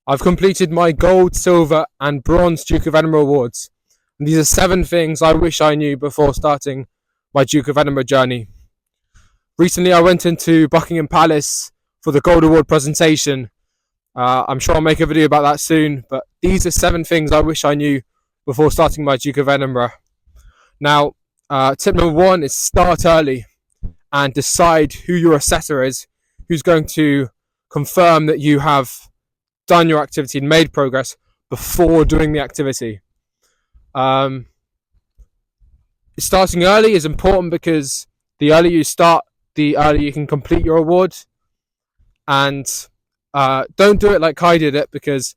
I've completed my Gold, Silver and Bronze Duke of Edinburgh Awards. And these are 7 things I wish I knew before starting my Duke of Edinburgh journey. Recently I went into Buckingham Palace for the Gold Award Presentation. I'm sure I'll make a video about that soon, but these are 7 things I wish I knew before starting my Duke of Edinburgh. Now, tip number 1 is start early and decide who your assessor is, who's going to confirm that you have done your activity and made progress before doing the activity. Starting early is important because the earlier you start, the earlier you can complete your award. And don't do it like I did it, because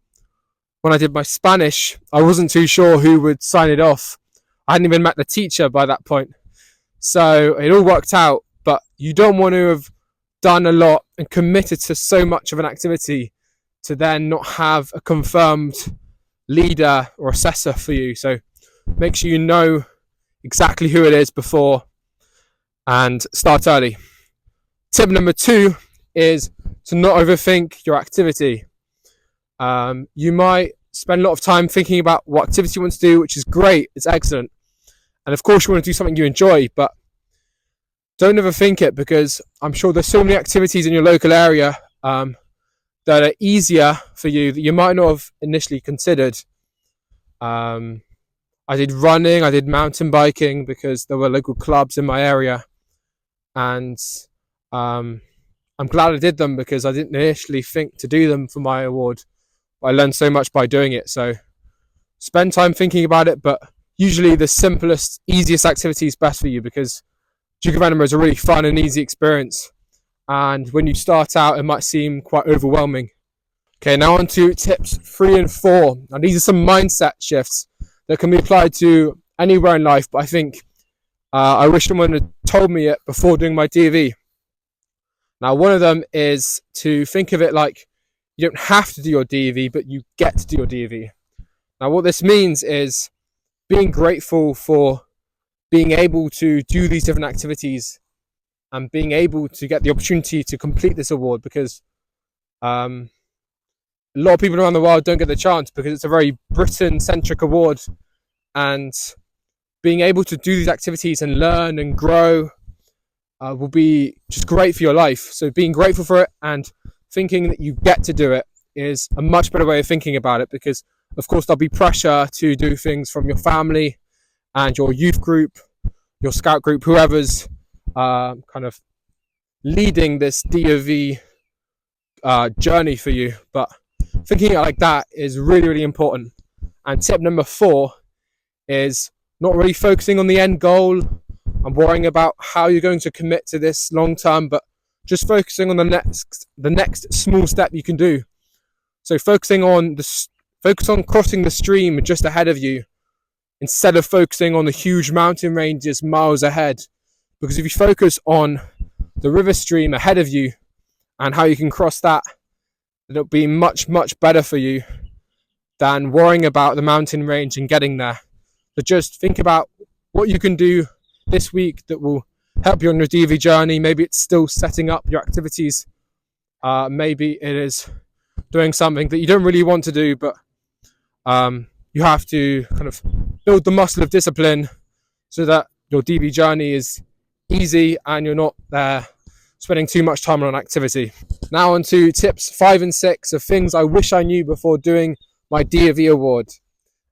when I did my Spanish, I wasn't too sure who would sign it off. I hadn't even met the teacher by that point. So it all worked out, but you don't want to have done a lot and committed to so much of an activity to then not have a confirmed leader or assessor for you. So make sure you know exactly who it is before and start early. Tip number 2 is to not overthink your activity. You might spend a lot of time thinking about what activity you want to do, which is great, it's excellent. And of course you want to do something you enjoy, but don't overthink it, because I'm sure there's so many activities in your local area that are easier for you that you might not have initially considered. I did running, I did mountain biking because there were local clubs in my area, and I'm glad I did them because I didn't initially think to do them for my award, but I learned so much by doing it. So spend time thinking about it, but usually the simplest, easiest activity is best for you, because Duke of Edinburgh is a really fun and easy experience, and when you start out it might seem quite overwhelming. Okay, now on to tips 3 and 4. Now these are some mindset shifts that can be applied to anywhere in life, but I think I wish someone had told me it before doing my DofE. Now one of them is to think of it like you don't have to do your DofE, but you get to do your DofE. Now what this means is being grateful for being able to do these different activities and being able to get the opportunity to complete this award, because a lot of people around the world don't get the chance because it's a very Britain-centric award, and being able to do these activities and learn and grow will be just great for your life. So being grateful for it and thinking that you get to do it is a much better way of thinking about it, because of course there'll be pressure to do things from your family and your youth group, your scout group, whoever's kind of leading this DofE journey for you. But thinking it like that is really, really important. And tip number 4 is not really focusing on the end goal and worrying about how you're going to commit to this long term, but just focusing on the next small step you can do. So focus on crossing the stream just ahead of you, instead of focusing on the huge mountain ranges miles ahead. Because if you focus on the river stream ahead of you and how you can cross that, it'll be much, much better for you than worrying about the mountain range and getting there. So just think about what you can do this week that will help you on your DofE journey. Maybe it's still setting up your activities. Maybe it is doing something that you don't really want to do, but you have to kind of build the muscle of discipline so that your DofE journey is easy and you're not there spending too much time on an activity. Now on to tips 5 and 6 of things I wish I knew before doing my DofE award.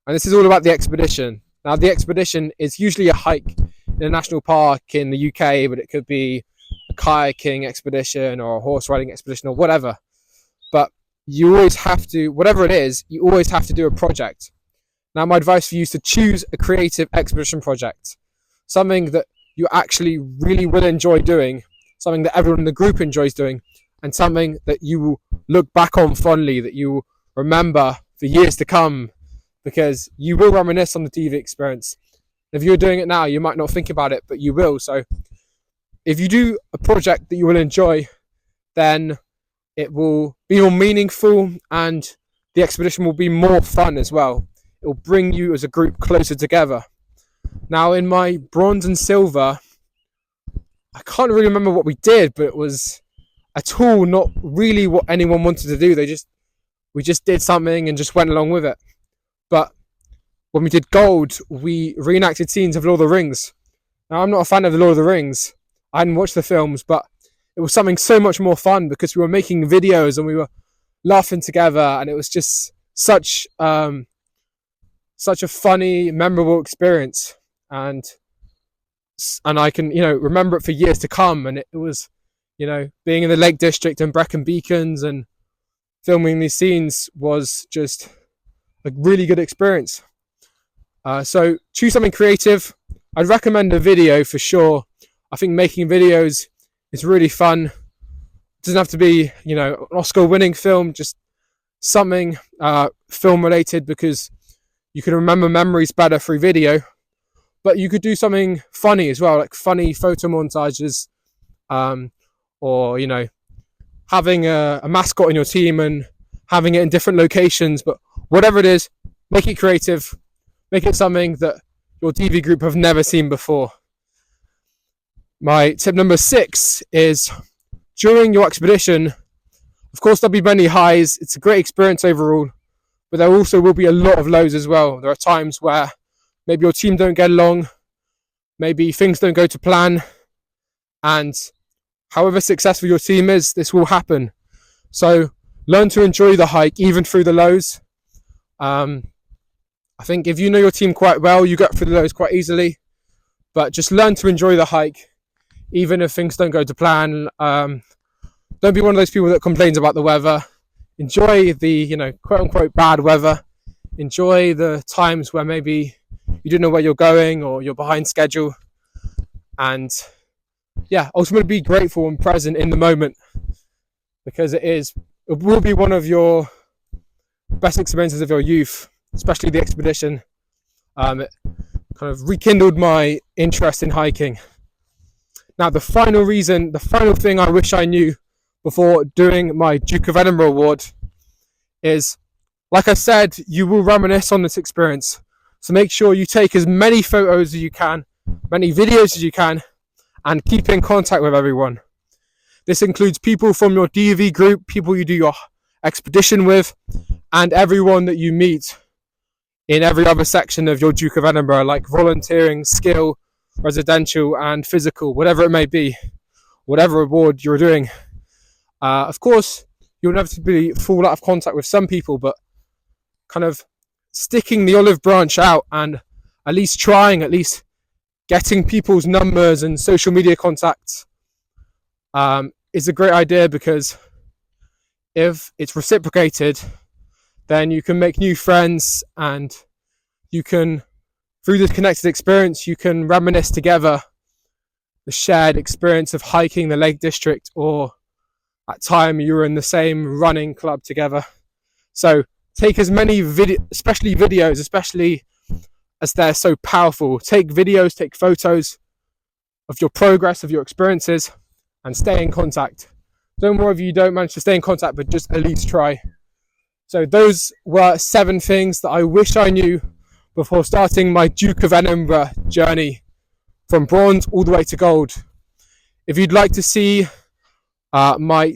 And this is all about the expedition. Now the expedition is usually a hike in a national park in the UK, but it could be a kayaking expedition or a horse riding expedition or whatever. But you always have to, whatever it is, you always have to do a project. Now my advice for you is to choose a creative expedition project, something that you actually really will enjoy doing, something that everyone in the group enjoys doing, and something that you will look back on fondly, that you will remember for years to come, because you will reminisce on the DofE experience. If you're doing it now, you might not think about it, but you will. So if you do a project that you will enjoy, then it will be more meaningful and the expedition will be more fun as well. It will bring you as a group closer together. Now in my bronze and silver, I can't really remember what we did, but it was at all not really what anyone wanted to do. we just did something and just went along with it. But when we did Gold, we reenacted scenes of Lord of the Rings. Now, I'm not a fan of the Lord of the Rings. I hadn't watched the films, but it was something so much more fun because we were making videos and we were laughing together, and it was just such a funny, memorable experience. And I can, remember it for years to come. And it was, being in the Lake District and Brecon Beacons and filming these scenes was just a really good experience. So choose something creative. I'd recommend a video for sure. I think making videos is really fun. It doesn't have to be, an Oscar-winning film, just something film related, because you can remember memories better through video. But you could do something funny as well, like funny photo montages, or having a mascot in your team and having it in different locations. But whatever it is, make it creative, make it something that your DofE group have never seen before. My tip number 6 is, during your expedition, of course there'll be many highs. It's a great experience overall, but there also will be a lot of lows as well. There are times where maybe your team don't get along, maybe things don't go to plan, and however successful your team is, this will happen. So learn to enjoy the hike even through the lows. I think if you know your team quite well, you get through the lows quite easily, but just learn to enjoy the hike even if things don't go to plan. Don't be one of those people that complains about the weather. Enjoy the, quote unquote bad weather. Enjoy the times where maybe you don't know where you're going or you're behind schedule. And ultimately be grateful and present in the moment, because it will be one of your best experiences of your youth, especially the expedition. It kind of rekindled my interest in hiking. Now, the final thing I wish I knew before doing my Duke of Edinburgh award is, like I said, you will reminisce on this experience. So make sure you take as many photos as you can, many videos as you can, and keep in contact with everyone. This includes people from your DofE group, people you do your expedition with, and everyone that you meet in every other section of your Duke of Edinburgh, like volunteering, skill, residential, and physical, whatever it may be, whatever award you're doing. Of course, you'll inevitably fall out of contact with some people, but kind of sticking the olive branch out and at least getting people's numbers and social media contacts is a great idea, because if it's reciprocated, then you can make new friends, and you can, through this connected experience, you can reminisce together the shared experience of hiking the Lake District, or at time you were in the same running club together. So take as many especially videos, especially as they're so powerful. Take videos, take photos of your progress, of your experiences, and stay in contact. Don't worry if you don't manage to stay in contact, but just at least try. So those were 7 things that I wish I knew before starting my Duke of Edinburgh journey from bronze all the way to gold. If you'd like to see my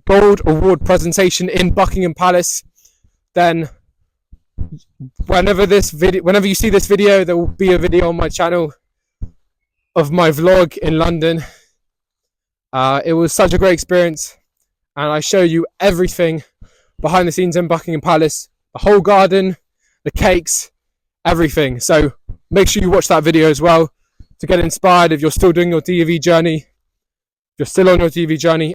Gold Award presentation in Buckingham Palace, then whenever you see this video, there will be a video on my channel of my vlog in London. It was such a great experience, and I show you everything behind the scenes in Buckingham Palace, the whole garden, the cakes, everything. So make sure you watch that video as well to get inspired if you're still doing your DofE journey, if you're still on your DofE journey.